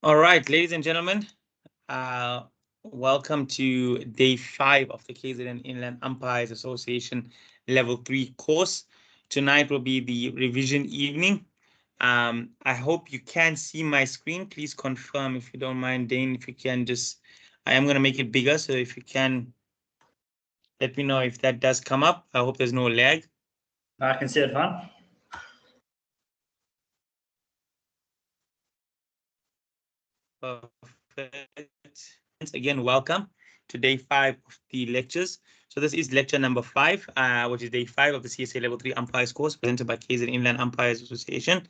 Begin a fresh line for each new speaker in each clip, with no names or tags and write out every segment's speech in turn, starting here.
All right, ladies and gentlemen, uh, welcome to day 5 of the KZN Inland Umpires Association Level 3 course. Tonight will be the revision evening. I hope you can see my screen. Please confirm if you don't mind, Dane, if you can just, I am going to make it bigger. So if you can let me know if that does come up. I hope there's no lag.
I can see it fine.
Perfect. Once again, welcome to day 5 of the lectures. So this is lecture number 5, which is day 5 of the CSA Level 3 Umpires course presented by KZN Inland Umpires Association,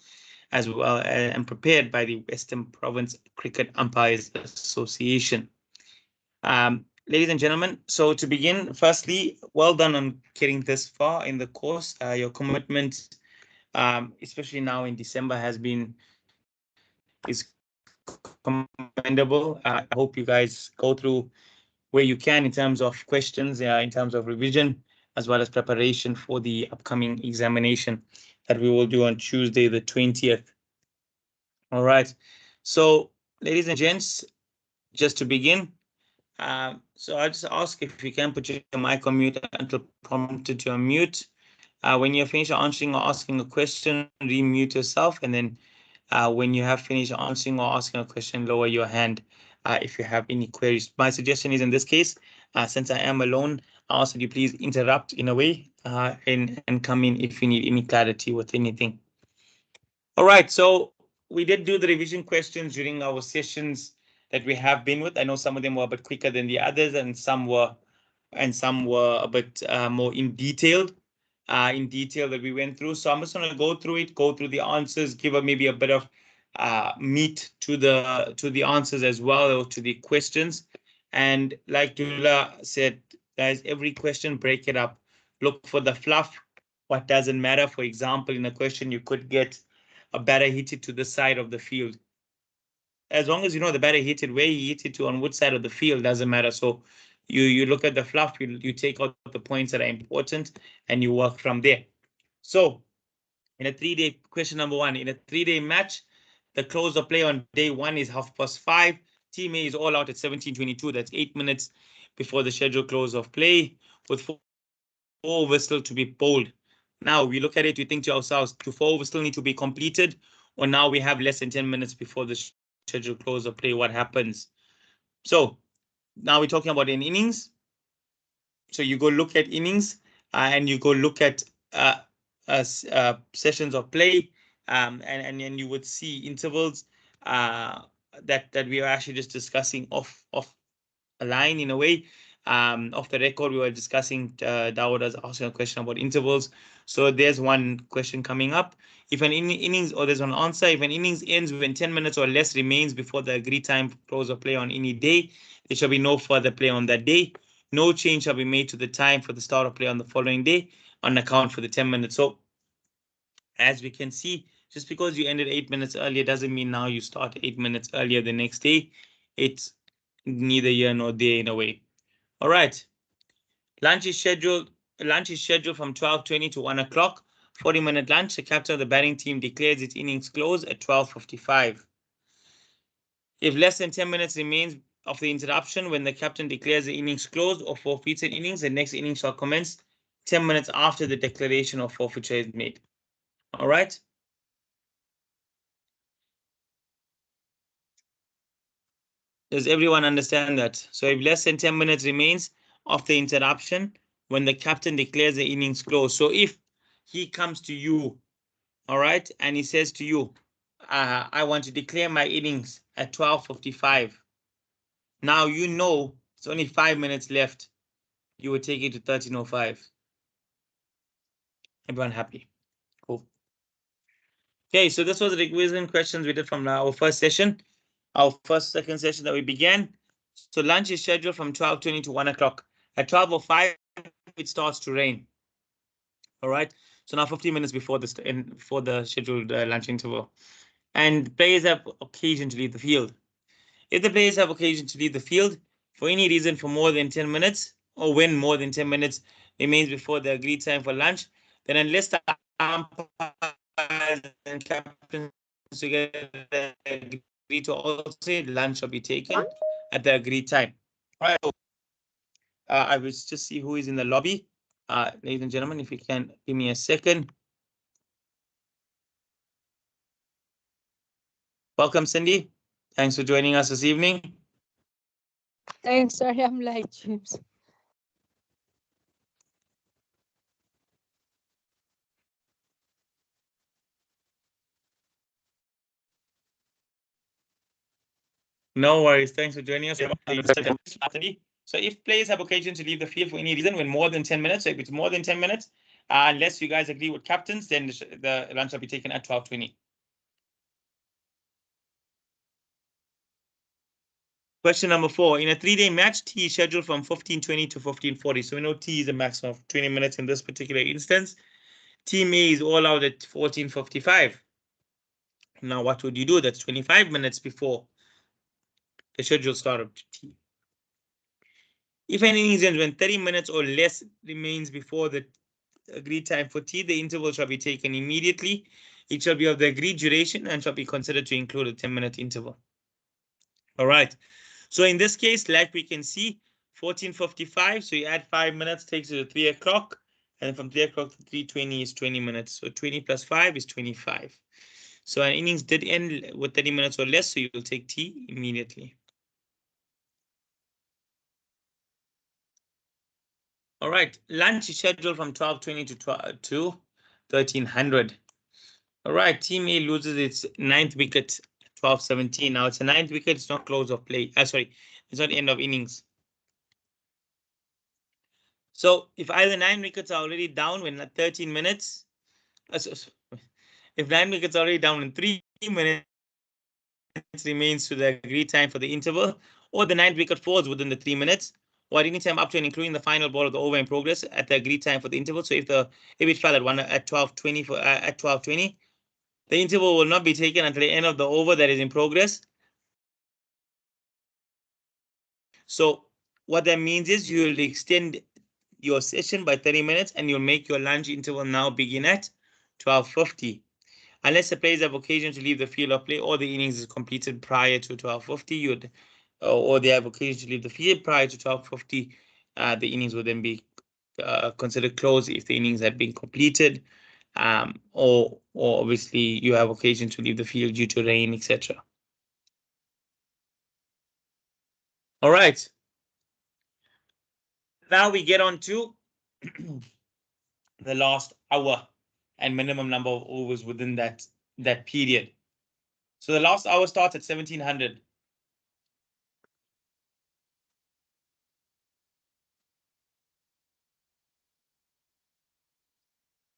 as well and prepared by the Western Province Cricket Umpires Association. Ladies and gentlemen, so to begin, firstly, well done on getting this far in the course. Your commitment, especially now in December, is commendable. I hope you guys go through where you can in terms of questions, in terms of revision, as well as preparation for the upcoming examination that we will do on Tuesday, the 20th. All right. So, ladies and gents, just to begin, so I'll just ask if you can put your mic on mute until prompted to unmute. When you're finished answering or asking a question, remute yourself, and then when you have finished answering or asking a question, lower your hand if you have any queries. My suggestion is in this case, since I am alone, I ask that you please interrupt in a way and come in if you need any clarity with anything. All right, so we did do the revision questions during our sessions that we have been with. I know some of them were a bit quicker than the others, and some were a bit more in detail that we went through. So I'm just going to go through it, go through the answers, give maybe a bit of meat to the answers as well, or to the questions. And like Dula said, guys, every question, break it up. Look for the fluff, what doesn't matter. For example, in a question, you could get a batter hit it to the side of the field. As long as you know the batter hit it, where he hit it to, on which side of the field, doesn't matter. So you look at the fluff, you take out the points that are important, and you work from there. So in a 3-day, question number 1, in a 3-day match, the close of play on day 1 is 5:30. Team A is all out at 17:22. That's 8 minutes before the scheduled close of play, with 4 overs still to be bowled. Now we look at it, we think to ourselves, do 4 overs still need to be completed, or now we have less than 10 minutes before the scheduled close of play? What happens? So now we're talking about an innings. So you go look at innings and you go look at sessions of play, and you would see intervals that we are actually just discussing off a line in a way. Off the record, we were discussing, Dawood was asking a question about intervals. So there's one question coming up. If an innings, or there's an answer, if an innings ends when 10 minutes or less remains before the agreed time for close of play on any day, there shall be no further play on that day. No change shall be made to the time for the start of play on the following day on account for the 10 minutes. So as we can see, just because you ended 8 minutes earlier doesn't mean now you start 8 minutes earlier the next day. It's neither here nor there in a way. All right. Lunch is scheduled from 12:20 to 1 o'clock. 40-minute lunch. The captain of the batting team declares its innings closed at 12:55. If less than 10 minutes remains of the interruption when the captain declares the innings closed or forfeits an innings, the next innings shall commence 10 minutes after the declaration of forfeiture is made. All right. Does everyone understand that? So if less than 10 minutes remains of the interruption when the captain declares the innings closed. So if he comes to you, all right, and he says to you, I want to declare my innings at 12:55. Now you know it's only 5 minutes left. You would take it to 13:05. Everyone happy? Cool. Okay, so this was the revision questions we did from our first session, second session that we began. So lunch is scheduled from 12:20 to 1 o'clock. At 12:05, it starts to rain. All right. So now 15 minutes before the scheduled lunch interval, and players have occasion to leave the field. If the players have occasion to leave the field for any reason for more than 10 minutes, or when more than 10 minutes remains before the agreed time for lunch, then unless the umpires and captains together agree agree to also say lunch shall be taken at the agreed time. All right. I will just see who is in the lobby. Ladies and gentlemen, if you can give me a second. Welcome, Cindy. Thanks for joining us this evening.
Thanks, sorry, I'm late, James.
No worries. Thanks for joining us. So if players have occasion to leave the field for any reason when more than 10 minutes, so if it's more than 10 minutes, unless you guys agree with captains, then the lunch will be taken at 12:20. Question number 4. In a 3-day match, T is scheduled from 15:20 to 15:40. So we know T is a maximum of 20 minutes in this particular instance. Team A is all out at 14:55. Now, what would you do? That's 25 minutes before the scheduled start of T. If an innings ends when 30 minutes or less remains before the agreed time for T, the interval shall be taken immediately. It shall be of the agreed duration and shall be considered to include a 10-minute interval. All right. So in this case, like we can see, 14:55. So you add 5 minutes, takes you to 3 o'clock. And from 3 o'clock to 3:20 is 20 minutes. So 20 plus 5 is 25. So an innings did end with 30 minutes or less. So you will take T immediately. All right. Lunch is scheduled from 12:20 to 1300. All right. Team A loses its 9th wicket, 12:17. Now it's a 9th wicket. It's not close of play. Sorry, it's not end of innings. So if either 9 wickets are already down when 13 minutes, if 9 wickets are already down in 3 minutes, remains to the agreed time for the interval, or the 9th wicket falls within the 3 minutes, or at any time up to and including the final ball of the over in progress at the agreed time for the interval. So if it fell at 12:20 at 12:20, the interval will not be taken until the end of the over that is in progress. So what that means is you will extend your session by 30 minutes and you'll make your lunch interval now begin at 12:50. Unless the players have occasion to leave the field of play or the innings is completed prior to 12:50, or they have occasion to leave the field prior to 12:50, the innings would then be considered closed if the innings had been completed, or obviously you have occasion to leave the field due to rain, etc. All right. Now we get on to the last hour and minimum number of overs within that period. So the last hour starts at 1700.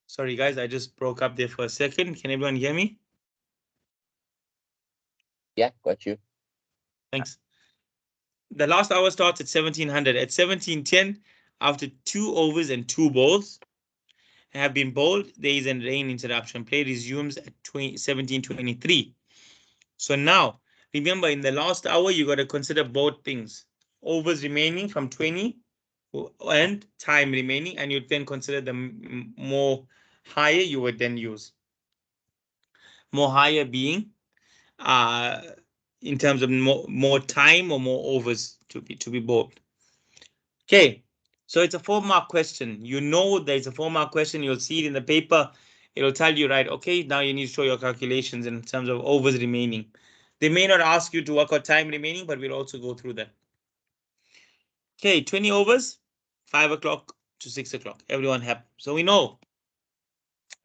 Sorry, guys, I just broke up there for a second. Can everyone hear me?
Yeah, got you.
Thanks. The last hour starts at 1700. At 1710, after 2 overs and 2 balls have been bowled, there is a rain interruption. Play resumes at 1723. So now, remember, in the last hour, you got to consider both things. Overs remaining from 20 and time remaining, and you then consider the more higher you would then use. More higher being in terms of more time or more overs to be bowled. Okay, so it's a 4-mark question. You know there's a 4-mark question. You'll see it in the paper. It'll tell you, right, okay, now you need to show your calculations in terms of overs remaining. They may not ask you to work out time remaining, but we'll also go through that. Okay, 20 overs, 5 o'clock to 6 o'clock. Everyone happy. So we know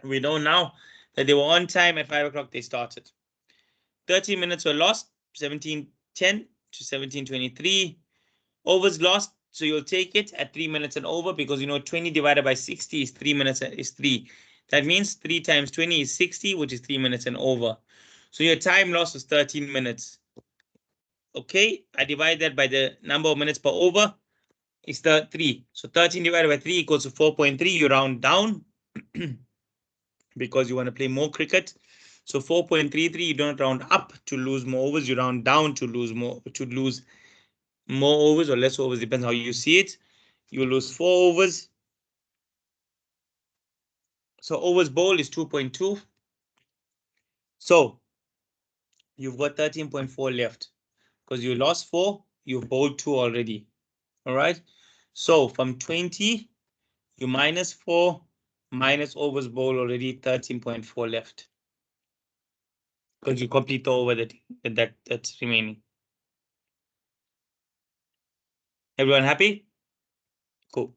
now that they were on time at 5 o'clock, they started. 13 minutes were lost, 17:10 to 17:23. Overs lost, so you'll take it at 3 minutes and over, because 20 divided by 60 is 3 minutes is 3. That means 3 times 20 is 60, which is 3 minutes and over. So your time loss was 13 minutes. Okay, I divide that by the number of minutes per over. It's the 3. So 13 divided by 3 equals to 4.3. You round down because you want to play more cricket. So 4.33, you don't round up to lose more overs. You round down to lose more overs or less overs, depends how you see it. You lose 4 overs. So overs bowled is 2.2. So you've got 13.4 left because you lost 4, you've bowled 2 already. All right. So from 20, you minus 4, minus overs bowled already, 13.4 left. Because you complete the over that's remaining. Everyone happy? Cool.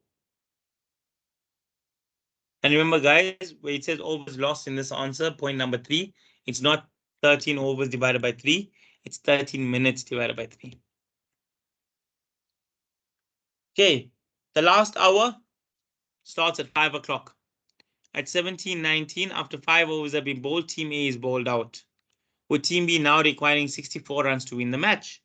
And remember, guys, where it says overs lost in this answer, point number 3, it's not 13 overs divided by 3, it's 13 minutes divided by 3. Okay, the last hour starts at 5 o'clock. At 17:19, after 5 overs have been bowled, Team A is bowled out, with Team B now requiring 64 runs to win the match.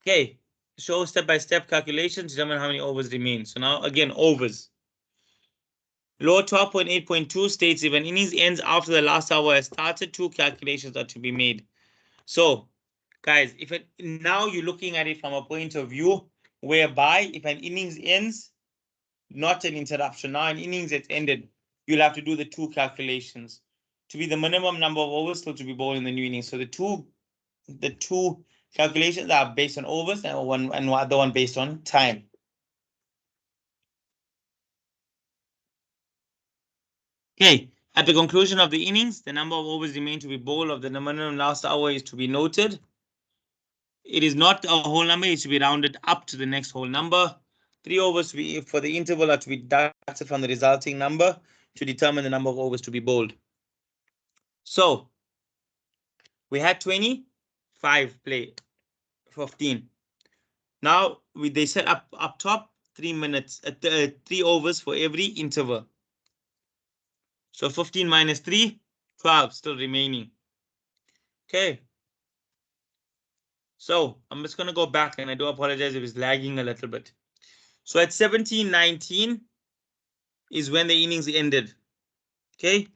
Okay, show step-by-step calculations, determine how many overs remain. So now, again, overs. Law 12.8.2 states if an innings ends after the last hour has started, 2 calculations are to be made. So, guys, now you're looking at it from a point of view whereby if an innings ends, not an interruption, now an innings that's ended, you'll have to do the 2 calculations to be the minimum number of overs still to be bowled in the new innings. So the two calculations are based on overs and the other one based on time. Okay, at the conclusion of the innings, the number of overs remain to be bowled of the minimum last hour is to be noted. It is not a whole number, it should be rounded up to the next whole number. 3 overs for the interval are to be deducted from the resulting number to determine the number of overs to be bowled. So we had 20, 5 play, 15. Now they set up top 3 minutes, 3 overs for every interval. So 15 minus 3, 12 still remaining. Okay. So I'm just going to go back, and I do apologize if it's lagging a little bit. So at 17:19 is when the innings ended. Okay.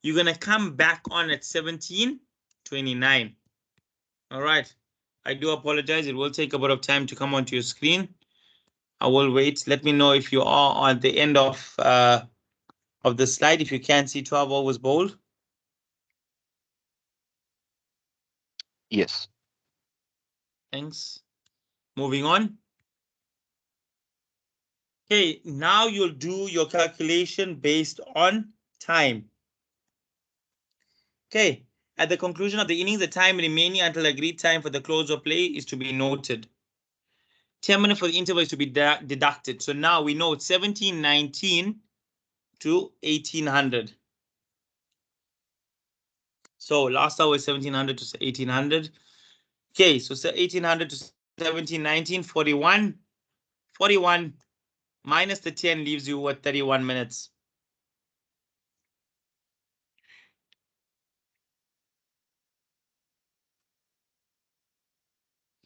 You're going to come back on at 17:29. All right. I do apologize. It will take a bit of time to come onto your screen. I will wait. Let me know if you are at the end of the slide. If you can't see 12 overs bowled.
Yes.
Thanks. Moving on. Okay, now you'll do your calculation based on time. Okay, at the conclusion of the innings, the time remaining until agreed time for the close of play is to be noted. 10 minutes for the interval is to be deducted. So now we know it's 17:19 to 1800. So last hour is 1700 to 1800. Okay, so 1800 to 1719, 41. 41 minus the 10 leaves you what, 31 minutes.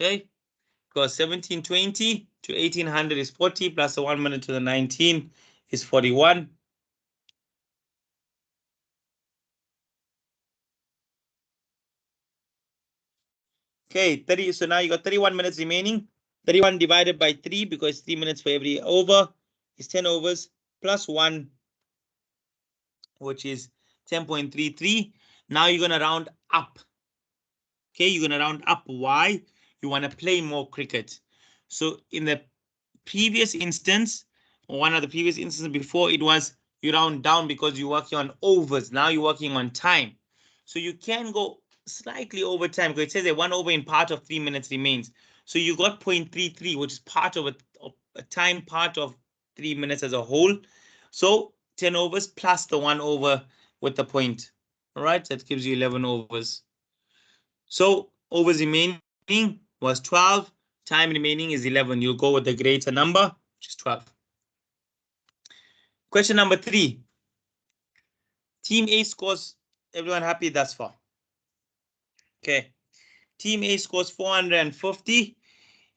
Okay, because 1720 to 1800 is 40 plus the 1 minute to the 19 is 41. Okay, 30. So now you got 31 minutes remaining. 31 divided by 3 because 3 minutes for every over is 10 overs plus 1, which is 10.33. Now you're going to round up. Okay, you're going to round up. Why? You want to play more cricket. So in the previous instance, one of the previous instances before, it was you round down because you're working on overs. Now you're working on time. So you can go slightly over time because it says that 1 over in part of 3 minutes remains. So you got 0.33, which is part of a time part of 3 minutes as a whole. So 10 overs plus the 1 over with the point. All right, that gives you 11 overs. So overs remaining was 12. Time remaining is 11. You'll go with the greater number, which is 12. Question number 3. Team A scores. Everyone happy thus far? Okay. Team A scores 450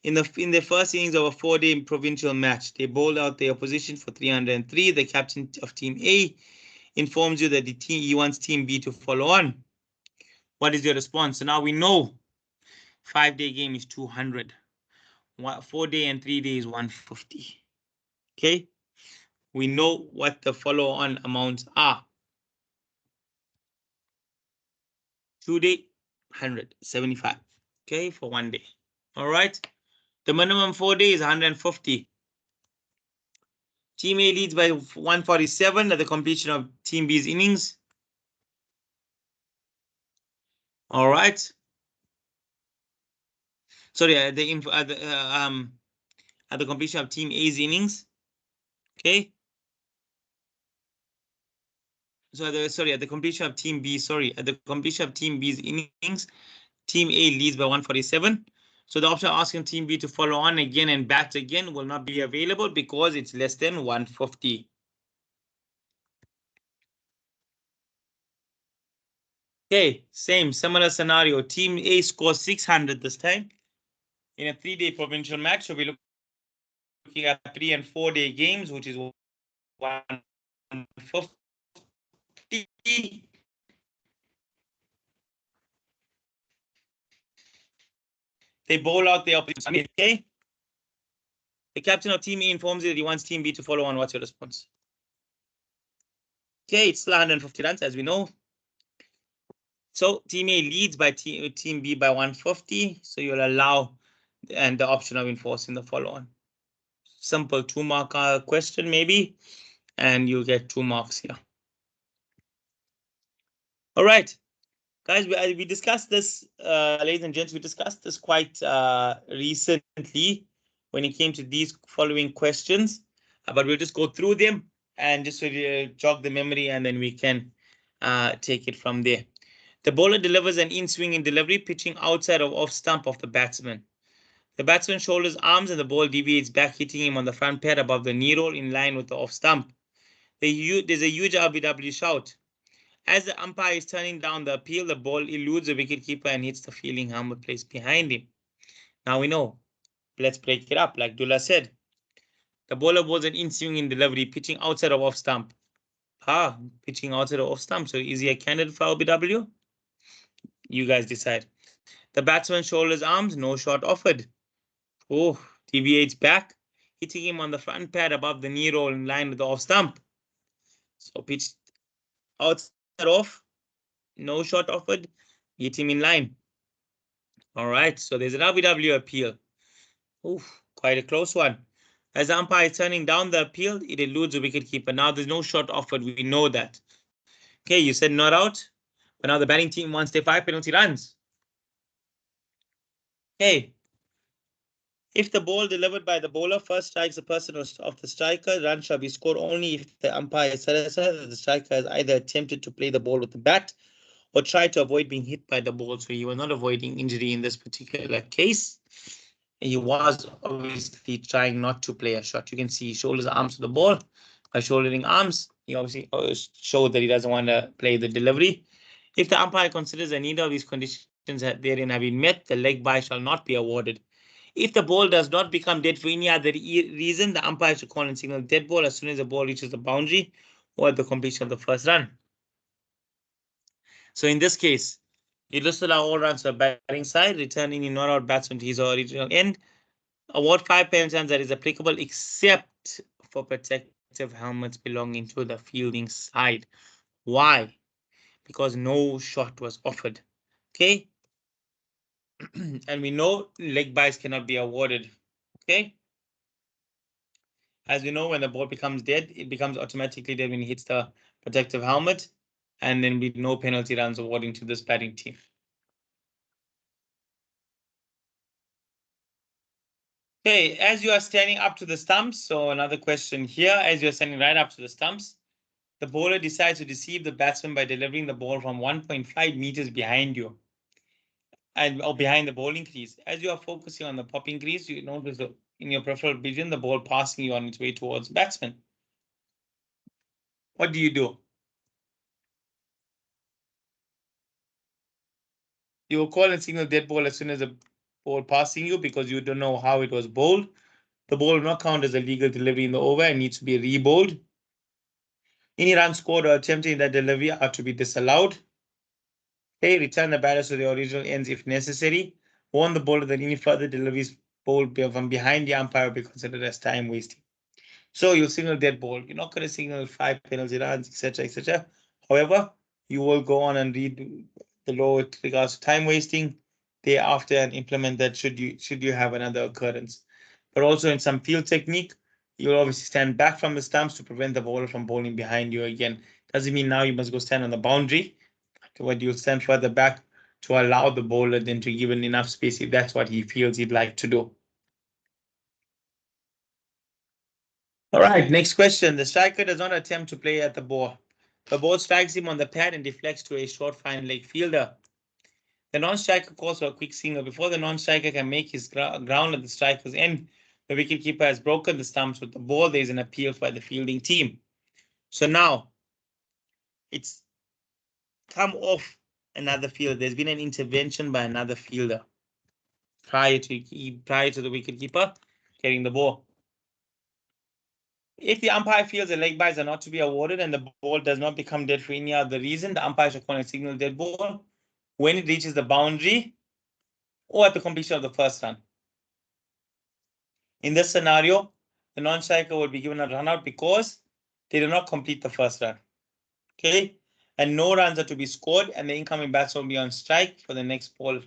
in the first innings of a 4-day provincial match. They bowled out the opposition for 303. The captain of Team A informs you that he wants Team B to follow on. What is your response? So now we know 5-day game is 200. 4-day and 3-day is 150. Okay. We know what the follow-on amounts are. 2 day, 175. Okay, for 1 day. All right. The minimum 4 days, 150. Team A leads by 147 at the completion of Team B's innings. All right. Sorry, at the completion of Team A's innings. Okay. So at the completion of Team B, at the completion of Team B's innings, Team A leads by 147. So the option asking Team B to follow on again and bat again will not be available because it's less than 150. Okay, similar scenario. Team A scores 600 this time in a 3-day provincial match. So we're looking at 3 and 4 day games, which is 150. They bowl out the opposition. Okay. The captain of Team A informs you that he wants Team B to follow on. What's your response? Okay, it's still 150 runs, as we know. So Team A leads by Team B by 150. So you'll allow and the option of enforcing the follow-on. Simple 2-mark question maybe, and you get 2 marks here. All right, guys, we discussed this, ladies and gents, we discussed this quite recently when it came to these following questions, but we'll just go through them and just jog the memory, and then we can take it from there. The bowler delivers an in-swinging delivery, pitching outside of off stump of the batsman. The batsman shoulders arms and the ball deviates back, hitting him on the front pad above the knee roll in line with the off stump. There's a huge RBW shout. As the umpire is turning down the appeal, the ball eludes the wicketkeeper and hits the fielding helmet placed behind him. Now we know. Let's break it up. Like Dullah said, the bowler bowls an in-swinging delivery, pitching outside of off stump. Pitching outside of off stump. So is he a candidate for RBW? You guys decide. The batsman shoulders arms, no shot offered. Deviates back, hitting him on the front pad above the knee roll in line with the off stump. So pitched outside off, no shot offered, hit him in line. All right, so there's an RBW appeal. Quite a close one. As the umpire is turning down the appeal, it eludes the wicketkeeper. Now there's no shot offered. We know that. Okay, you said not out, but now the batting team wants their 5 penalty runs. Okay. If the ball delivered by the bowler first strikes the person of the striker, run shall be scored only if the umpire says that the striker has either attempted to play the ball with the bat or tried to avoid being hit by the ball. So he was not avoiding injury in this particular case. He was obviously trying not to play a shot. You can see he shoulders arms to the ball. By shouldering arms, he obviously showed that he doesn't want to play the delivery. If the umpire considers that neither of these conditions therein have been met, the leg bye shall not be awarded. If the ball does not become dead for any other reason, the umpire should call and signal dead ball as soon as the ball reaches the boundary or at the completion of the first run. So in this case, you just allow all runs to the batting side, returning in not out batsman to his original end. Award 5 penalty runs that is applicable except for protective helmets belonging to the fielding side. Why? Because no shot was offered. Okay. And we know leg byes cannot be awarded. Okay. As we know, when the ball becomes dead, it becomes automatically dead when it hits the protective helmet, and then with no penalty runs awarding to this batting team. Okay, as you are standing up to the stumps, so another question here, as you're standing right up to the stumps, the bowler decides to deceive the batsman by delivering the ball from 1.5 meters behind you or behind the bowling crease. As you are focusing on the popping crease, you notice in your peripheral vision the ball passing you on its way towards the batsman. What do you do? You will call and signal dead ball as soon as the ball passing you because you don't know how it was bowled. The ball will not count as a legal delivery in the over and needs to be re-bowled. Any runs scored or attempted in that delivery are to be disallowed. Okay, return the batters to the original ends if necessary. Warn the bowler that any further deliveries bowled from behind the umpire will be considered as time wasting. So you'll signal dead ball. You're not going to signal 5 penalty runs, etc., etc. However, you will go on and read the law with regards to time wasting thereafter and implement that should you have another occurrence. But also in some field technique, you'll obviously stand back from the stumps to prevent the bowler from bowling behind you again. Doesn't mean now you must go stand on the boundary, but you'll stand further back to allow the bowler then to give him enough space if that's what he feels he'd like to do. All right, next question. The striker does not attempt to play at the ball. The ball strikes him on the pad and deflects to a short fine leg fielder. The non-striker calls for a quick single. Before the non-striker can make his ground at the striker's end, the wicketkeeper has broken the stumps with the ball. There is an appeal by the fielding team. So now it's come off another fielder. There's been an intervention by another fielder prior to the wicketkeeper getting the ball. If the umpire feels the leg byes are not to be awarded and the ball does not become dead for any other reason, the umpire shall call a signal dead ball when it reaches the boundary or at the completion of the first run. In this scenario, the non-striker will be given a run out because they did not complete the first run. Okay, and no runs are to be scored, and the incoming batsman will be on strike for the next ball.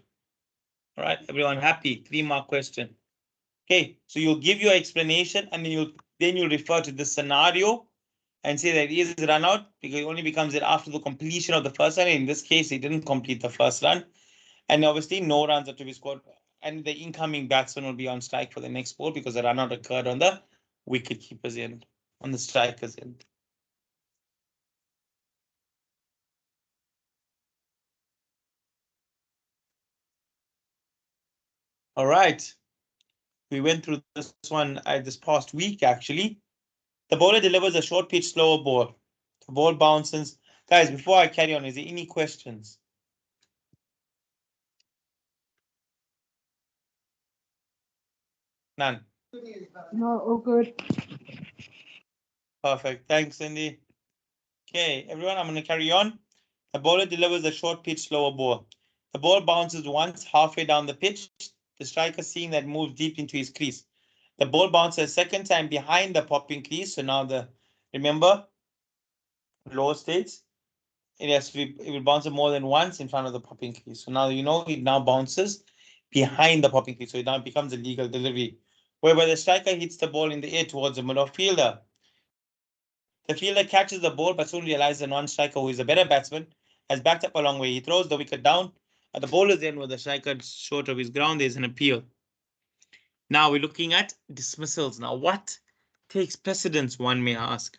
All right, everyone happy? 3-mark question. Okay, so you'll give your explanation, and then you'll refer to the scenario and say that it is a run out because it only becomes it after the completion of the first run. In this case, it didn't complete the first run, and obviously no runs are to be scored. And the incoming batsman will be on strike for the next ball because the run out occurred on the wicketkeeper's end, on the striker's end. All right. We went through this one this past week, actually. The bowler delivers a short pitch slower ball. The ball bounces. Guys, before I carry on, is there any questions? None.
No, all good.
Perfect. Thanks, Cindy. Okay, everyone, I'm going to carry on. The bowler delivers a short pitch slower ball. The ball bounces once halfway down the pitch. The striker, seeing that, moves deep into his crease. The ball bounces a second time behind the popping crease. So now remember, law states it will bounce more than once in front of the popping crease. So now you know it now bounces behind the popping crease. So it now becomes a legal delivery. Whereby the striker hits the ball in the air towards the middle fielder. The fielder catches the ball, but soon realizes the non-striker, who is a better batsman, has backed up a long way. He throws the wicket down. At the bowler's end, with the striker short of his ground, there's an appeal. Now we're looking at dismissals. Now, what takes precedence, one may ask?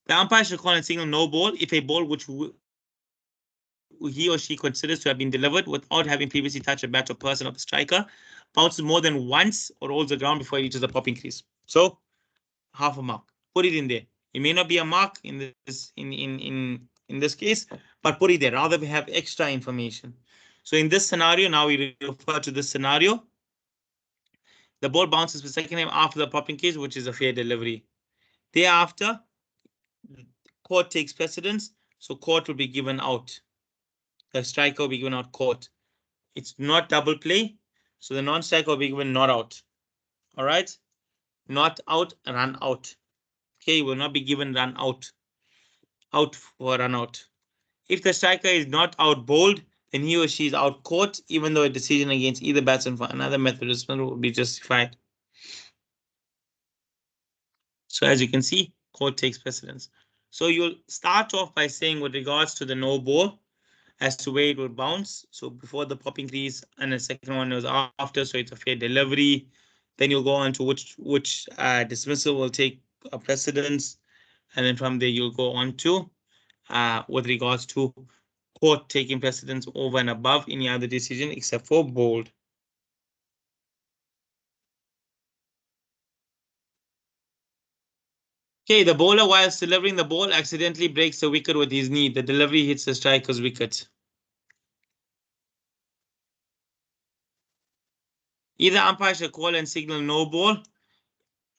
The umpire should call and signal no ball if a ball which he or she considers to have been delivered without having previously touched a bat or person of the striker bounces more than once or rolls the ground before it reaches the popping crease. So, half a mark. Put it in there. It may not be a mark in this case, but put it there. Rather, we have extra information. So in this scenario, now we refer to this scenario. The ball bounces the second time after the popping case, which is a fair delivery. Thereafter, court takes precedence, so court will be given out. The striker will be given out court. It's not double play, so the non-striker will be given not out. All right, not out, run out. Okay, will not be given run out. Out for run out. If the striker is not out bowled, then he or she is out caught, even though a decision against either batsman for another method will be justified. So as you can see, court takes precedence. So you'll start off by saying with regards to the no ball as to where it will bounce. So before the popping crease, and the second one was after, so it's a fair delivery. Then you'll go on to which dismissal will take a precedence, and then from there you'll go on to with regards to court taking precedence over and above any other decision except for bold. Okay, the bowler, whilst delivering the ball, accidentally breaks the wicket with his knee. The delivery hits the striker's wicket. Either umpire shall call and signal no ball.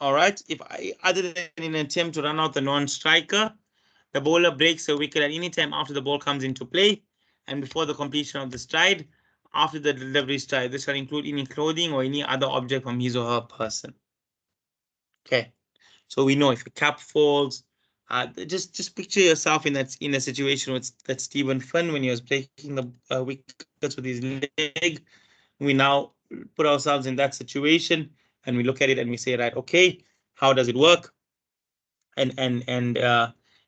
All right, other than in an attempt to run out the non-striker, the bowler breaks the wicket at any time after the ball comes into play and before the completion of the stride, after the delivery stride. This shall include any clothing or any other object from his or her person. Okay, so we know if a cap falls, Just picture yourself in a situation with that Stephen Finn when he was breaking the wickets with his leg. We now put ourselves in that situation and we look at it and we say, right, okay, how does it work? And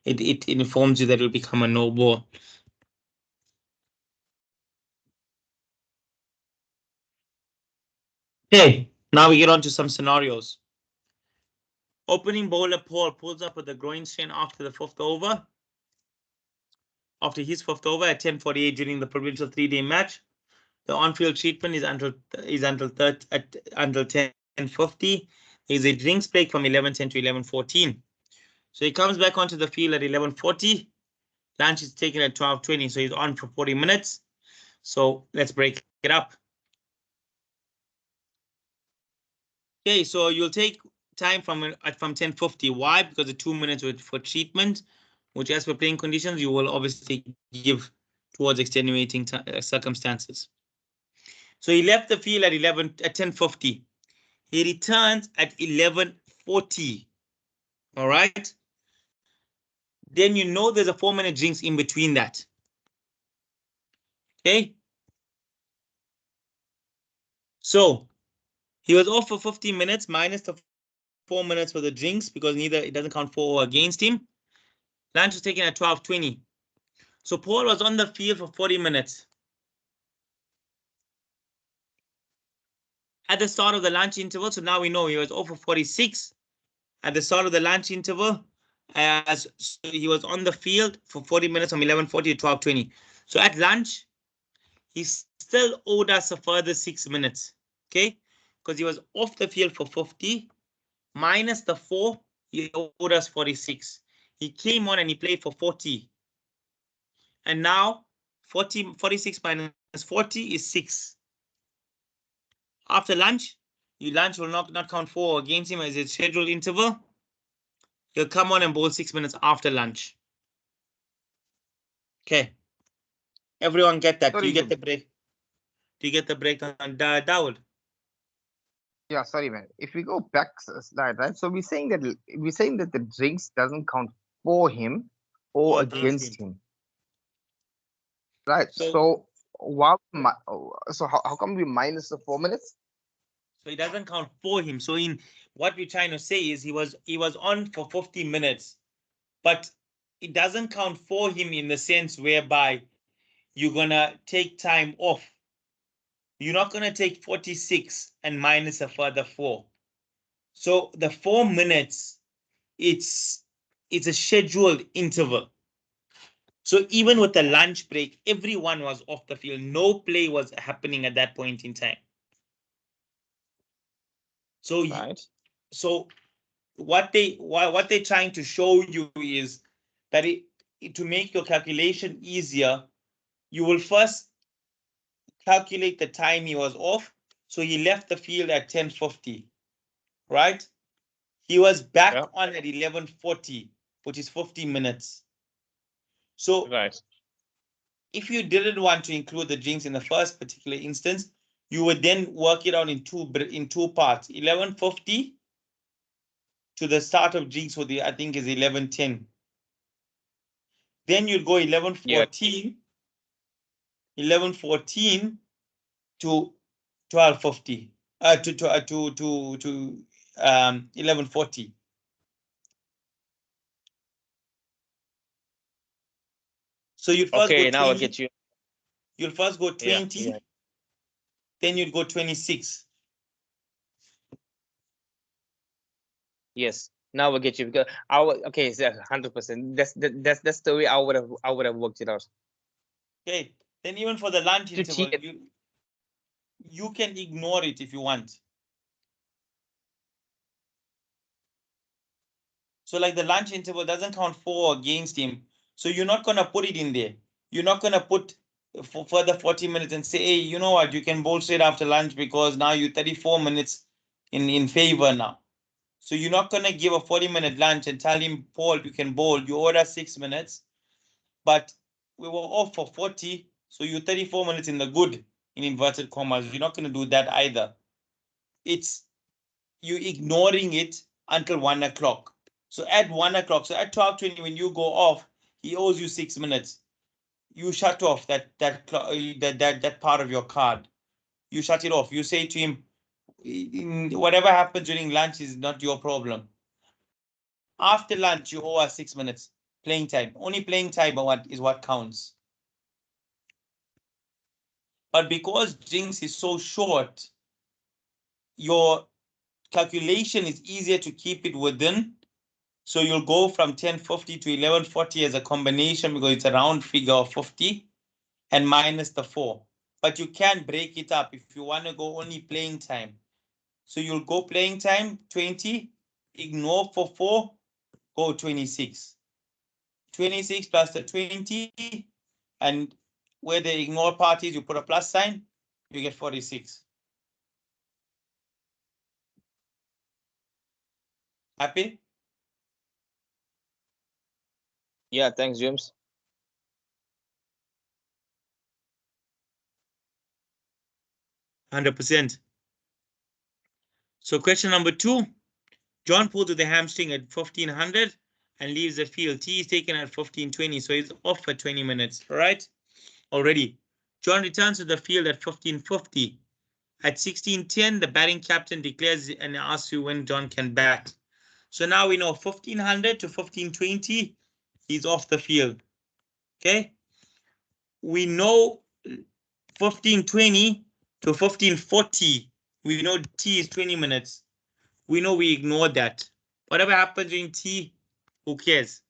it informs you that it will become a no ball. Okay, now we get on to some scenarios. Opening bowler Paul pulls up with a groin strain after the fifth over. After his fifth over at 10:48 during the provincial 3-day match, the on-field treatment is until 10:50. There's a drinks break from 11:10 to 11:14. So he comes back onto the field at 11:40. Lunch is taken at 12:20, so he's on for 40 minutes. So let's break it up. Okay, so you'll take time from 10:50. Why? Because the 2 minutes for treatment, which as for playing conditions, you will obviously give towards extenuating circumstances. So he left the field at 10:50. He returns at 11:40. All right. Then you know there's a 4-minute drinks in between that. Okay. So he was off for 15 minutes minus the 4 minutes for the drinks because it doesn't count for or against him. Lunch was taken at 12:20. So Paul was on the field for 40 minutes. At the start of the lunch interval, so now we know he was off for 46. At the start of the lunch interval, so he was on the field for 40 minutes from 11:40 to 12:20. So at lunch, he still owed us a further 6 minutes, okay? Because he was off the field for 50, minus the 4, he owed us 46. He came on and he played for 40. And now 46 minus 40 is 6. After lunch, your lunch will not count for against him as a scheduled interval. He'll come on and bowl 6 minutes after lunch. Okay. Everyone get that? Do you get the break? Do you get the break on Dawood?
Yeah, sorry, man. If we go back slide, right? So we're saying that the drinks doesn't count for him or
Or
against him. Right.
So
So how come we minus the 4 minutes?
So it doesn't count for him. So in what we're trying to say is he was on for 50 minutes, but it doesn't count for him in the sense whereby you're gonna take time off. You're not gonna take 46 and minus a further 4. So the 4 minutes, it's a scheduled interval. So even with the lunch break, everyone was off the field. No play was happening at that point in time. So
Right.
So what they're trying to show you is that to make your calculation easier, you will first calculate the time he was off. So he left the field at 10:50, right? He was back on at 11:40, which is 50 minutes. So
right.
If you didn't want to include the drinks in the first particular instance, you would then work it out in two parts. 11:50 to the start of drinks for I think is 11:10. Then you'd go 11:14, 11:14 to 12:50, to 11:40. So you'd first go 20.
Now I get you.
You'll first go 20,
Yeah.
then you'd go 26.
Yes. Now I get you because okay, so 100%. That's the way I would have worked it out.
Okay. Then even for the lunch interval, you can ignore it if you want. So like the lunch interval doesn't count for or against him. So you're not gonna put it in there. You're not gonna put for further 40 minutes and say, hey, you know what, you can bowl straight after lunch because now you're 34 minutes in favor now. So you're not gonna give a 40-minute lunch and tell him, Paul, you can bowl. You order 6 minutes, but we were off for 40, so you're 34 minutes in the good, in inverted commas. You're not gonna do that either. It's you ignoring it until 1 o'clock. So at 1 o'clock, so at 12:20, when you go off, he owes you 6 minutes. You shut off that part of your card. You shut it off. You say to him, whatever happens during lunch is not your problem. After lunch, you owe us 6 minutes playing time. Only playing time is what counts. But because drinks is so short, your calculation is easier to keep it within. So you'll go from 1050 to 1140 as a combination because it's a round figure of 50 and minus the 4. But you can break it up if you want to go only playing time. So you'll go playing time 20, ignore for 4, go 26. 26 plus the 20, and where the ignore part is, you put a plus sign, you get 46. Happy?
Yeah, thanks, James.
%. So question number 2, John pulled to the hamstring at 1500 and leaves the field. T is taken at 1520, so he's off for 20 minutes, right? Already. John returns to the field at 1550. At 1610, the batting captain declares and asks you when John can bat. So now we know 1500 to 1520, he's off the field. Okay? We know 1520 to 1540, we know T is 20 minutes. We know we ignore that. Whatever happens in T, who cares?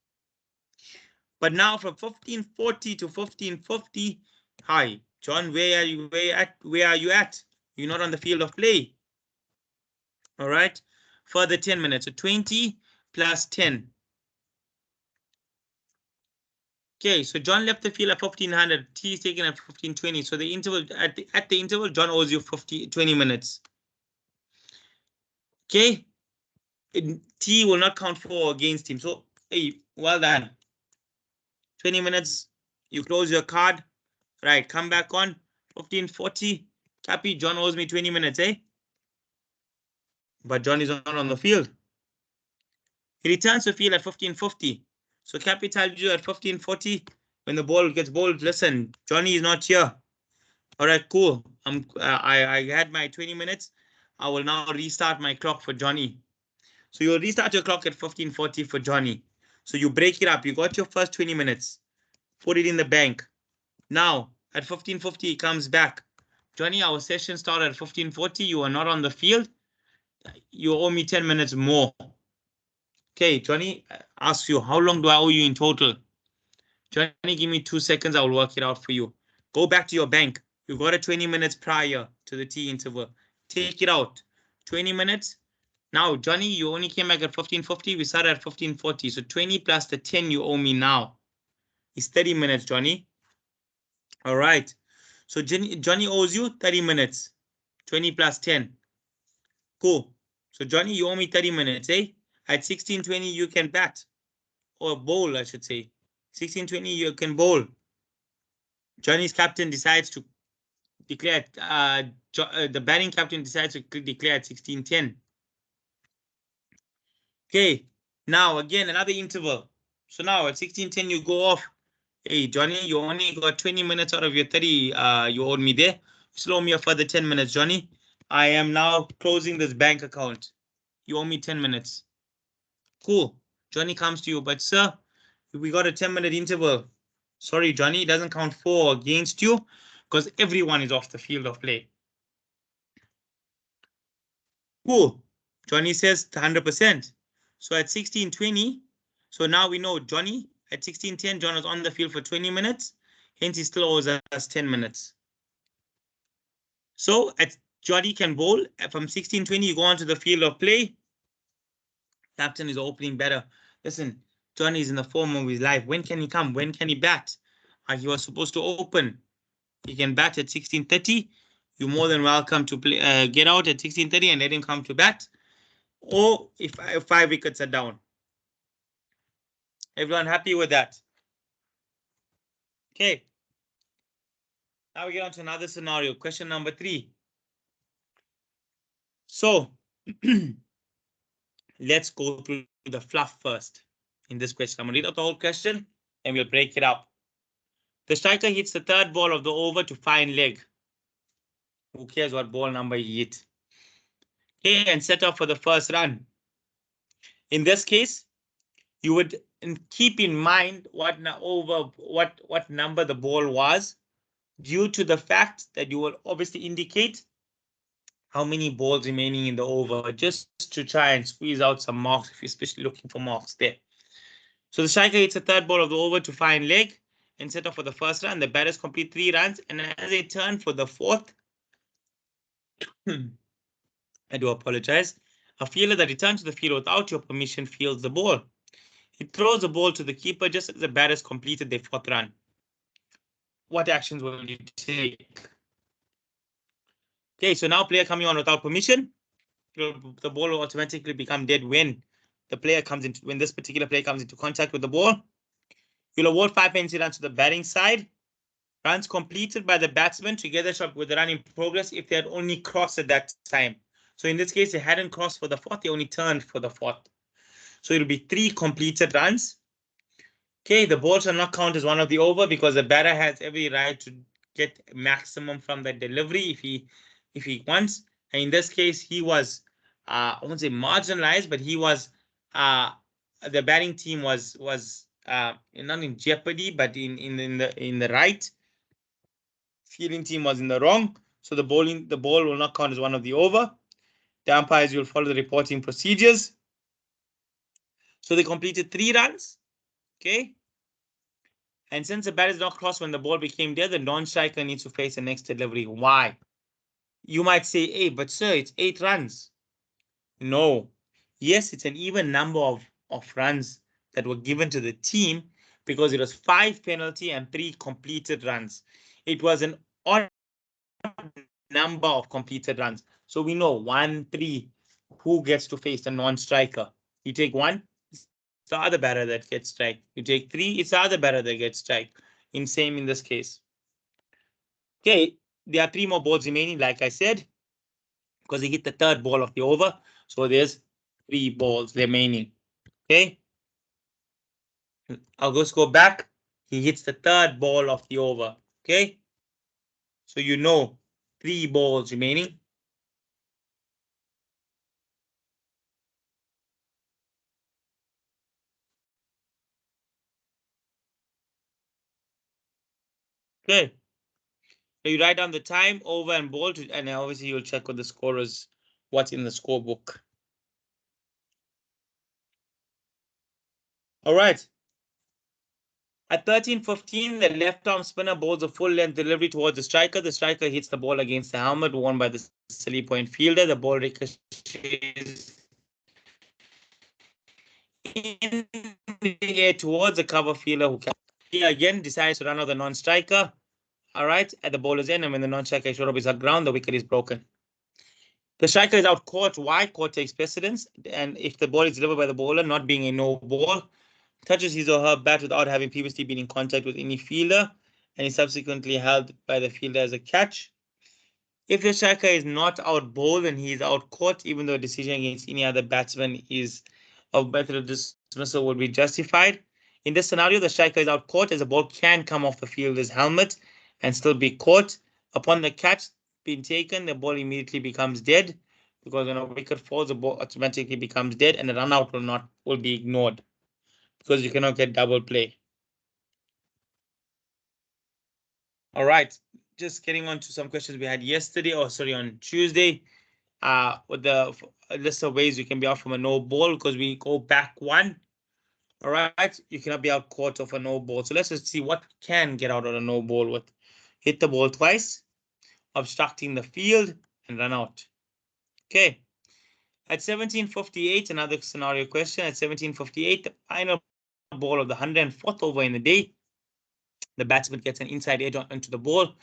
But now from 1540 to 1550, hi, John, where are you at? You're not on the field of play. All right, further 10 minutes, so 20 plus 10. Okay, so John left the field at 1500. T is taken at 1520. So the interval at the interval, John owes you 20 minutes. Okay, T will not count for against him. So hey, well done. 20 minutes. You close your card. Right, come back on 1540. Cappy, John owes me 20 minutes, eh? But John is not on the field. He returns to field at 1550. So Cappy tells you at 1540 when the ball gets bowled, listen, Johnny is not here. All right, cool. I had my 20 minutes. I will now restart my clock for Johnny. So you'll restart your clock at 1540 for Johnny. So you break it up. You got your first 20 minutes. Put it in the bank. Now at 1550, he comes back. Johnny, our session started at 1540. You are not on the field. You owe me 10 minutes more. Okay, Johnny asks you, how long do I owe you in total? Johnny, give me 2 seconds. I will work it out for you. Go back to your bank. You got it 20 minutes prior to the T interval. Take it out. 20 minutes. Now, Johnny, you only came back at 1550. We started at 1540. So 20 plus the 10 you owe me now is 30 minutes, Johnny. All right. So Johnny owes you 30 minutes. 20 plus 10. Cool. So Johnny, you owe me 30 minutes, eh? At 1620, you can bat. Or bowl, I should say. 1620, you can bowl. Johnny's captain decides to declare, the batting captain decides to declare at 1610. Okay, now again, another interval. So now at 1610, you go off. Hey, Johnny, you only got 20 minutes out of your 30 you owed me there. Still owe me a further 10 minutes, Johnny. I am now closing this bank account. You owe me 10 minutes. Cool. Johnny comes to you, but sir, we got a 10-minute interval. Sorry, Johnny, it doesn't count 4 against you because everyone is off the field of play. Cool. Johnny says 100%. So at 1620, so now we know Johnny at 1610, John was on the field for 20 minutes. Hence, he still owes us 10 minutes. So at Johnny can bowl from 1620, you go onto the field of play. Captain is opening better. Listen, Johnny is in the form of his life. When can he come? When can he bat? He was supposed to open. He can bat at 1630. You're more than welcome to play, get out at 1630 and let him come to bat. Or if 5 wickets are down. Everyone happy with that? Okay. Now we get on to another scenario. Question number 3. So let's go through the fluff first in this question. I'm going to read out the whole question and we'll break it up. The striker hits the third ball of the over to fine leg. Who cares what ball number he hit? Okay, and set off for the first run. In this case, you would keep in mind what number the ball was, due to the fact that you will obviously indicate how many balls remaining in the over, just to try and squeeze out some marks if you're especially looking for marks there. So the striker hits the third ball of the over to fine leg and set off for the first run. The batters complete 3 runs, and as they turn for the fourth, I do apologize. A fielder that returns to the field without your permission fields the ball. He throws the ball to the keeper just as the batters completed their 4th run. What actions will you take? Okay, so now player coming on without permission, the ball will automatically become dead when this particular player comes into contact with the ball. You'll award 5 penalty runs to the batting side. Runs completed by the batsman together shot with the run in progress if they had only crossed at that time. So in this case, they hadn't crossed for the 4th, they only turned for the 4th. So it'll be 3 completed runs. Okay, the ball shall not count as one of the over because the batter has every right to get maximum from the delivery if he wants. And in this case, he was I won't say marginalized, but he was the batting team was not in jeopardy, but in the right. Fielding team was in the wrong. So the ball will not count as one of the over. The umpires will follow the reporting procedures. So they completed 3 runs. Okay. And since the batter is not crossed when the ball became dead, the non-striker needs to face the next delivery. Why? You might say, hey, but sir, it's 8 runs. No. Yes, it's an even number of runs that were given to the team because it was 5 penalty and 3 completed runs. It was an odd number of completed runs. So we know 1, 3, who gets to face the non-striker? You take 1, it's the other batter that gets strike. You take 3, it's the other batter that gets strike. Same in this case. Okay, there are 3 more balls remaining, like I said, because he hit the 3rd ball of the over. So there's 3 balls remaining. Okay. I'll just go back. He hits the 3rd ball of the over. Okay. So you know 3 balls remaining. Okay. So you write down the time, over, and ball, and obviously you'll check with the scorers what's in the scorebook. All right. At 13:15, the left arm spinner bowls a full length delivery towards the striker. The striker hits the ball against the helmet worn by the silly point fielder. The ball ricochets in the air towards the cover fielder, who he again decides to run out the non-striker. All right, at the bowler's end, and when the non-striker is short of his ground, the wicket is broken. The striker is out caught. Why? Court takes precedence, and if the ball is delivered by the bowler, not being a no ball, touches his or her bat without having previously been in contact with any fielder, and is subsequently held by the fielder as a catch. If the striker is not out bowled and he is out caught, even though a decision against any other batsman is of method of dismissal would be justified. In this scenario, the striker is out caught as the ball can come off the fielder's helmet and still be caught. Upon the catch being taken, the ball immediately becomes dead, because when a wicket falls, the ball automatically becomes dead, and the run out will be ignored, because you cannot get double play. All right, just getting on to some questions we had yesterday, on Tuesday. With the list of ways you can be out from a no ball, because we go back 1. All right, you cannot be out caught of a no ball. So let's just see what can get out of a no ball with. Hit the ball twice, obstructing the field, and run out. Okay. At 17:58, another scenario question. At 17:58, the final ball of the 104th over in the day, the batsman gets an inside edge onto the ball.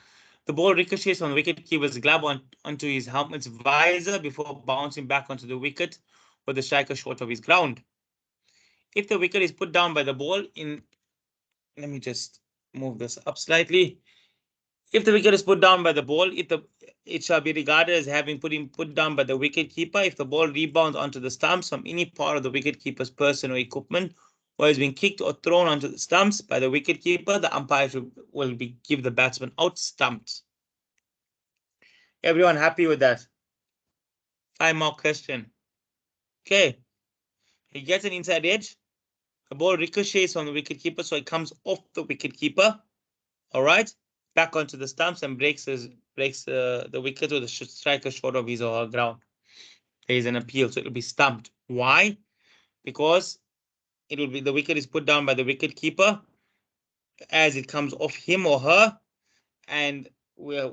The ball ricochets from the wicketkeeper's glove onto his helmet's visor before bouncing back onto the wicket, with the striker short of his ground. If the wicket is put down by the ball let me just move this up slightly. If the wicket is put down by the ball, it shall be regarded as having put down by the wicketkeeper if the ball rebounds onto the stumps from any part of the wicketkeeper's person or equipment, or has been kicked or thrown onto the stumps by the wicketkeeper. The umpire will give the batsman out stumped. Everyone happy with that? 5 more question. Okay. He gets an inside edge. The ball ricochets from the wicketkeeper, so it comes off the wicketkeeper. All right. Back onto the stumps and breaks the wicket or the striker short of his or her ground. There is an appeal, so it will be stumped. Why? Because it will be the wicket is put down by the wicketkeeper as it comes off him or her, and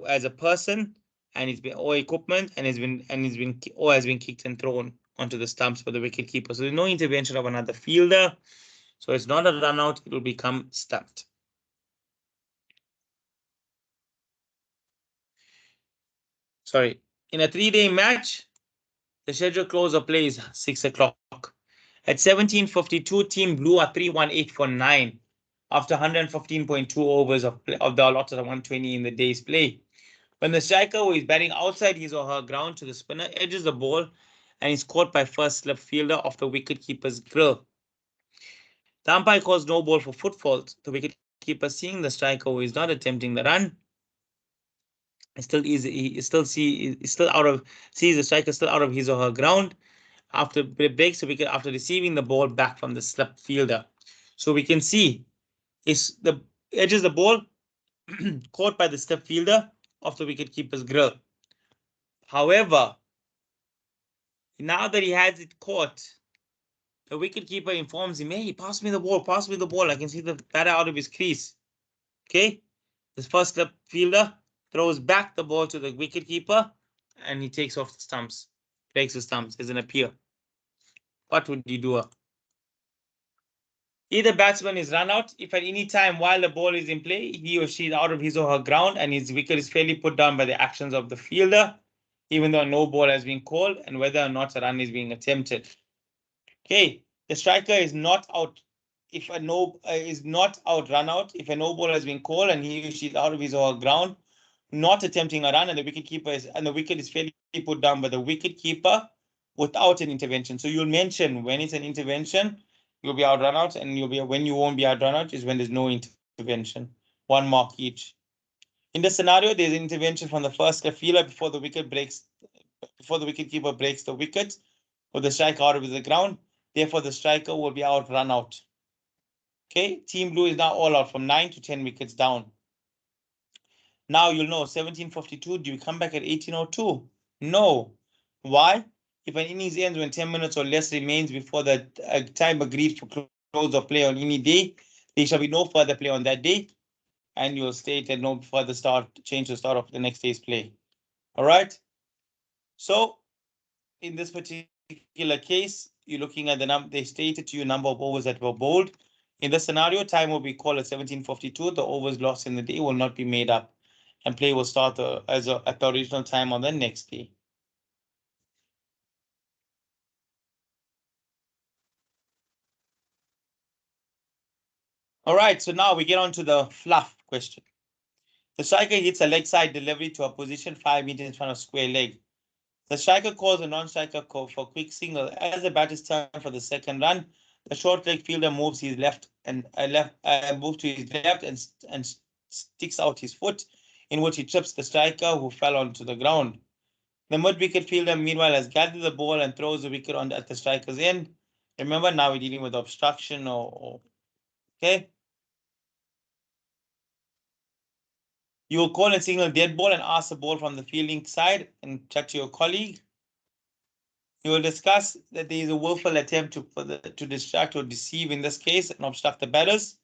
as a person, and it's been or equipment, and has been kicked and thrown onto the stumps by the wicketkeeper. So there's no intervention of another fielder. So it's not a run out, it will become stumped. Sorry. In a 3-day match, the scheduled close of play is 6 o'clock. At 17:52, Team Blue are 3-1-8 for 9 after 115.2 overs of the allotted 120 in the day's play. When the striker who is batting outside his or her ground to the spinner edges the ball and is caught by first slip fielder off the wicketkeeper's grill. The umpire calls no ball for foot fault. The wicketkeeper, seeing the striker who is not attempting the run, sees the striker still out of his or her ground after breaks the wicket after receiving the ball back from the slip fielder. So we can see is the edges the ball caught by the slip fielder of the wicketkeeper's grill. However, now that he has it caught, the wicketkeeper informs him, hey, pass me the ball. I can see the batter out of his crease. Okay, this first slip fielder throws back the ball to the wicketkeeper and he takes off the stumps, breaks the stumps as an appeal. What would you do? Either batsman is run out if at any time while the ball is in play, he or she is out of his or her ground and his wicket is fairly put down by the actions of the fielder, even though no ball has been called and whether or not a run is being attempted. Okay, the striker is not out if a no run out if a no ball has been called and he or she is out of his or her ground, not attempting a run, and the wicket is fairly put down by the wicketkeeper without an intervention. So you'll mention when it's an intervention, you'll be out run out, and when you won't be out run out is when there's no intervention. 1 mark each. In this scenario, there's an intervention from the first fielder before the wicketkeeper breaks the wicket or the striker out of the ground. Therefore, the striker will be out run out. Okay, Team Blue is now all out from 9 to 10 wickets down. Now you'll know 17:52. Do you come back at 18:02? No. Why? If an innings ends when 10 minutes or less remains before the time agreed for close of play on any day, there shall be no further play on that day, and you'll state that no further change the start of the next day's play. All right. So in this particular case, you're looking at the number. They stated to you number of overs that were bowled. In this scenario, time will be called at 17:52. The overs lost in the day will not be made up, and play will start at the original time on the next day. All right, so now we get on to the fluff question. The striker hits a leg side delivery to a position 5 meters in front of square leg. The striker calls a non-striker call for quick single. As the batter's turn for the second run, the short leg fielder moves his left and moves to his left and sticks out his foot, in which he trips the striker who fell onto the ground. The mid-wicket fielder, meanwhile, has gathered the ball and throws the wicket at the striker's end. Remember, now we're dealing with obstruction okay. You will call and signal dead ball and ask the ball from the fielding side and chat to your colleague. You will discuss that there is a willful attempt to distract or deceive, in this case, and obstruct the batters.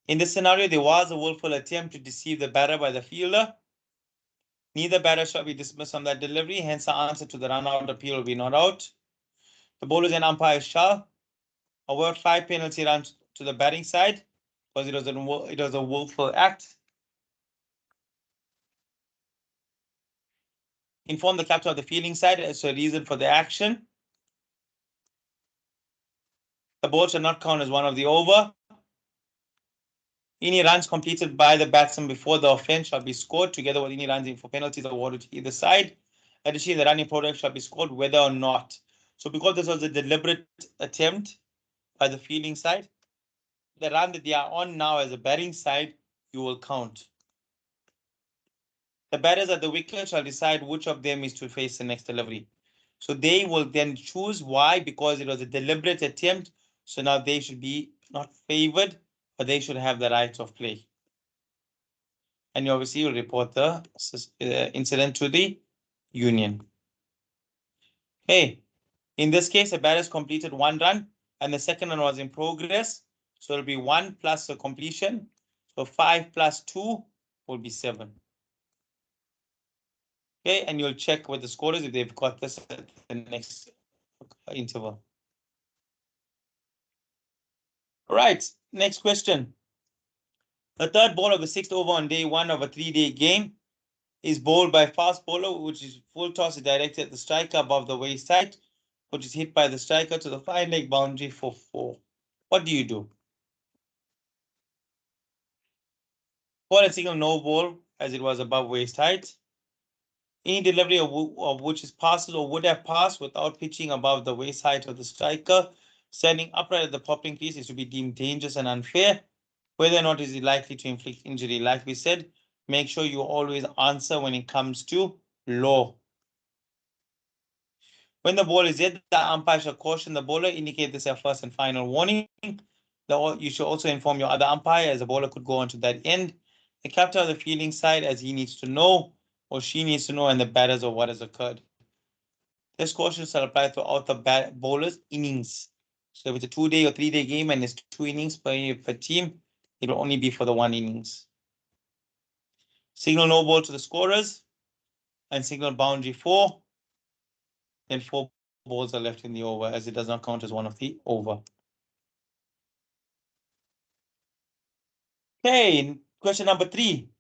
In this scenario, there was a willful attempt to deceive the batter by the fielder. Neither batter shall be dismissed on that delivery, hence the answer to the run-out appeal will be not out. The bowlers and umpires shall award 5 penalty runs to the batting side because it was a willful act. Inform the captain of the fielding side as to a reason for the action. The ball shall not count as one of the over. Any runs completed by the batsman before the offense shall be scored together with any runs in for penalties awarded to either side. Additionally, the running product shall be scored whether or not. So because this was a deliberate attempt by the fielding side, the run that they are on now as a batting side, you will count. The batters at the wicket shall decide which of them is to face the next delivery. So they will then choose. Why? Because it was a deliberate attempt. So now they should be not favored, but they should have the right of play. And you obviously will report the incident to the union. Hey, in this case, the batter has completed 1 run and the second one was in progress. So it'll be 1 plus the completion. So 5 plus 2 will be 7. Okay, and you'll check with the scorers if they've got this at the next interval. All right, next question. The third ball of the 6th over on day 1 of a 3-day game is bowled by a fast bowler, which is full toss directed at the striker above the waist height, which is hit by the striker to the 5-leg boundary for 4. What do you do? Call and signal no ball as it was above waist height. Any delivery of which is passes or would have passed without pitching above the waist height of the striker, standing upright at the popping crease, is to be deemed dangerous and unfair. Whether or not is it likely to inflict injury. Like we said, make sure you always answer when it comes to law. When the ball is hit, the umpire shall caution the bowler, indicate this as first and final warning. You should also inform your other umpire, as the bowler could go on to that end. The captain of the fielding side, as he needs to know or she needs to know, and the batters of what has occurred. This caution shall apply throughout the bowler's innings. So if it's a 2-day or 3-day game and it's 2 innings per team, it will only be for the 1 innings. Signal no ball to the scorers and signal boundary 4. Then 4 balls are left in the over, as it does not count as one of the over. Okay, question number 3.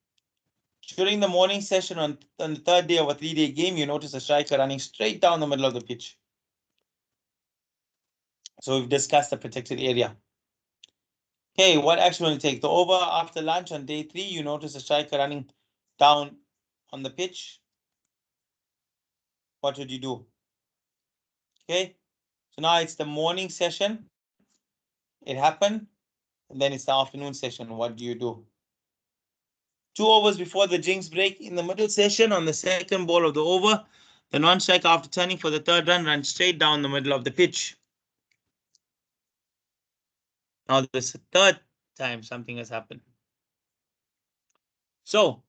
During the morning session on the 3rd day of a 3-day game, you notice a striker running straight down the middle of the pitch. So we've discussed the protected area. Okay, what action will you take? The over after lunch on day 3, you notice a striker running down on the pitch. What would you do? Okay, so now it's the morning session. It happened. And then it's the afternoon session. What do you do? 2 overs before the jinx break in the middle session on the second ball of the over, the non-striker, after turning for the 3rd run, runs straight down the middle of the pitch. Now this is the 3rd time something has happened. So,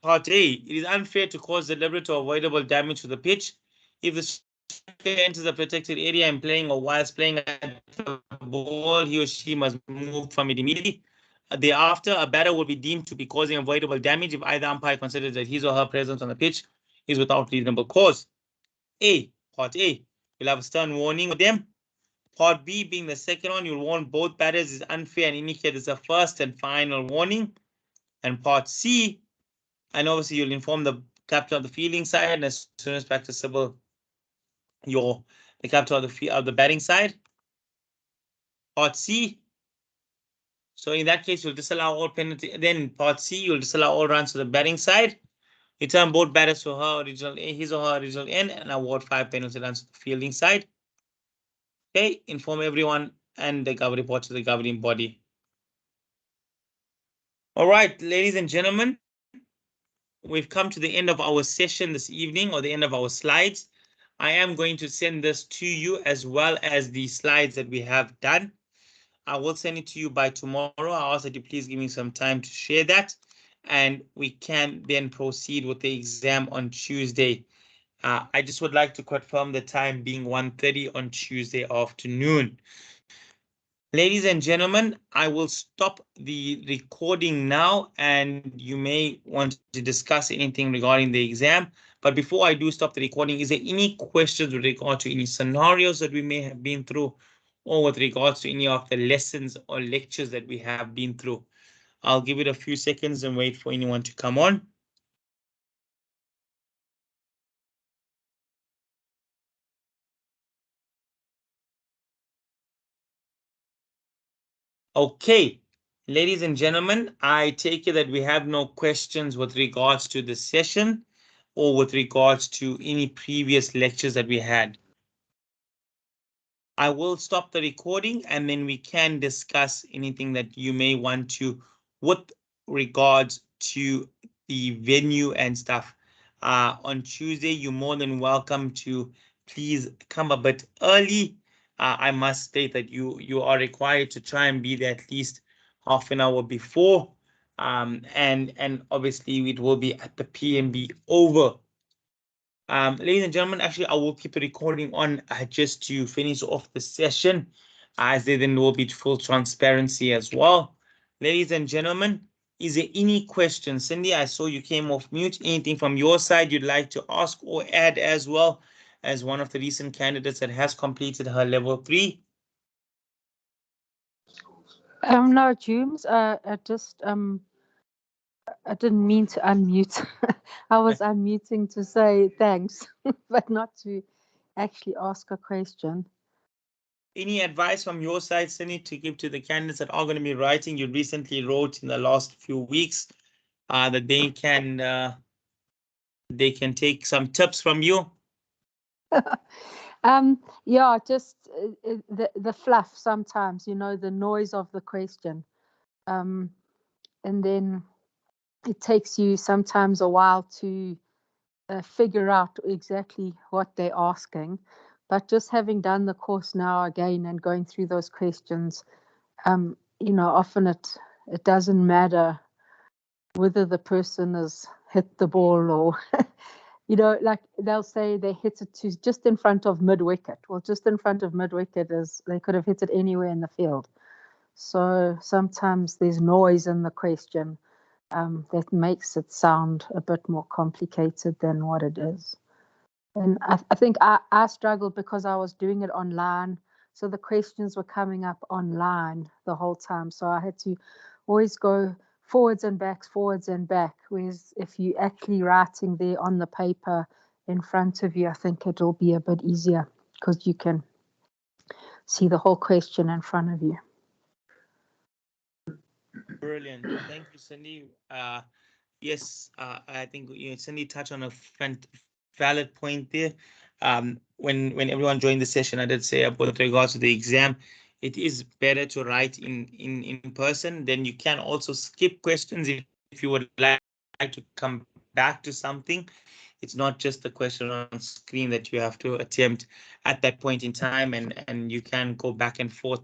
part A, it is unfair to cause deliberate or avoidable damage to the pitch if the striker enters the protected area and playing or whilst playing at the ball, he or she must move from it immediately. Thereafter, a batter will be deemed to be causing avoidable damage if either umpire considers that his or her presence on the pitch is without reasonable cause. Part A, you'll have a stern warning with them. Part B, being the second one, you'll warn both batters is unfair and indicate it's a first and final warning. And part C, and obviously you'll inform the captain of the fielding side, and as soon as practicable, the captain of the batting side. Part C, so in that case, you'll disallow all penalty. Then part C, you'll disallow all runs to the batting side. Return both batters to his or her original end, and award 5 penalty runs to the fielding side. Okay, inform everyone and the report to the governing body. All right, ladies and gentlemen, we've come to the end of our session this evening, or the end of our slides. I am going to send this to you as well as the slides that we have done. I will send it to you by tomorrow. I ask that you please give me some time to share that, and we can then proceed with the exam on Tuesday. I just would like to confirm the time being 1:30 on Tuesday afternoon. Ladies and gentlemen, I will stop the recording now, and you may want to discuss anything regarding the exam. But before I do stop the recording, is there any questions with regard to any scenarios that we may have been through, or with regards to any of the lessons or lectures that we have been through? I'll give it a few seconds and wait for anyone to come on. Okay, Ladies and gentlemen, I take it that we have no questions with regards to the session or with regards to any previous lectures that we had. I will stop the recording and then we can discuss anything that you may want to with regards to the venue and stuff. On Tuesday, you're more than welcome to please come a bit early. I must state that you are required to try and be there at least half an hour before. And obviously it will be at the PMB Oval. Ladies and gentlemen, actually, I will keep the recording on just to finish off the session, as there then will be full transparency as well. Ladies and gentlemen, is there any questions? Cindy, I saw you came off mute. Anything from your side you'd like to ask or add as well as one of the recent candidates that has completed her level 3?
No, James. I didn't mean to unmute. I was unmuting to say thanks, but not to actually ask a question.
Any advice from your side, Cindy, to give to the candidates that are going to be writing? You recently wrote in the last few weeks that they can take some tips from you.
Yeah, just the fluff sometimes, you know, the noise of the question. And then it takes you sometimes a while to figure out exactly what they're asking. But just having done the course now again and going through those questions, you know, often it doesn't matter whether the person has hit the ball or, you know, like they'll say they hit it to just in front of mid-wicket. Well, just in front of mid-wicket is they could have hit it anywhere in the field. So sometimes there's noise in the question that makes it sound a bit more complicated than what it is. And I think I struggled because I was doing it online. So the questions were coming up online the whole time. So I had to always go forwards and back. Whereas if you're actually writing there on the paper in front of you, I think it'll be a bit easier because you can see the whole question in front of you.
Brilliant. Thank you, Cindy. Yes, I think Cindy touched on a valid point there. When everyone joined the session, I did say about regards to the exam, it is better to write in person. Then you can also skip questions if you would like to come back to something. It's not just the question on screen that you have to attempt at that point in time, and you can go back and forth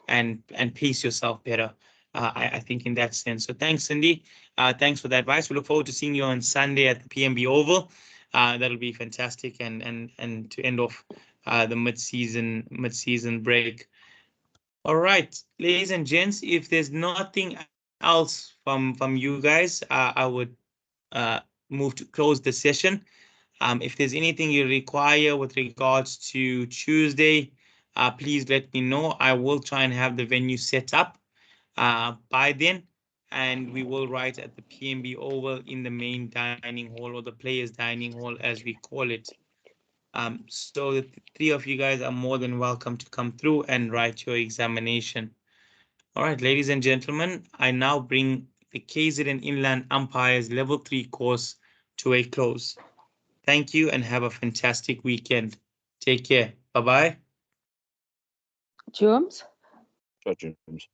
and pace yourself better. I think in that sense. So thanks, Cindy. Thanks for the advice. We look forward to seeing you on Sunday at the PMB Oval. That'll be fantastic, and to end off the mid-season break. All right, ladies and gents, if there's nothing else from you guys, I would move to close the session. If there's anything you require with regards to Tuesday, please let me know. I will try and have the venue set up by then, and we will write at the PMB Oval in the main dining hall, or the players dining hall as we call it. So the three of you guys are more than welcome to come through and write your examination. All right, ladies and gentlemen, I now bring the KZN Inland Umpires Level 3 course to a close. Thank you and have a fantastic weekend. Take care. Bye-bye.
James?
Sure, James.
James.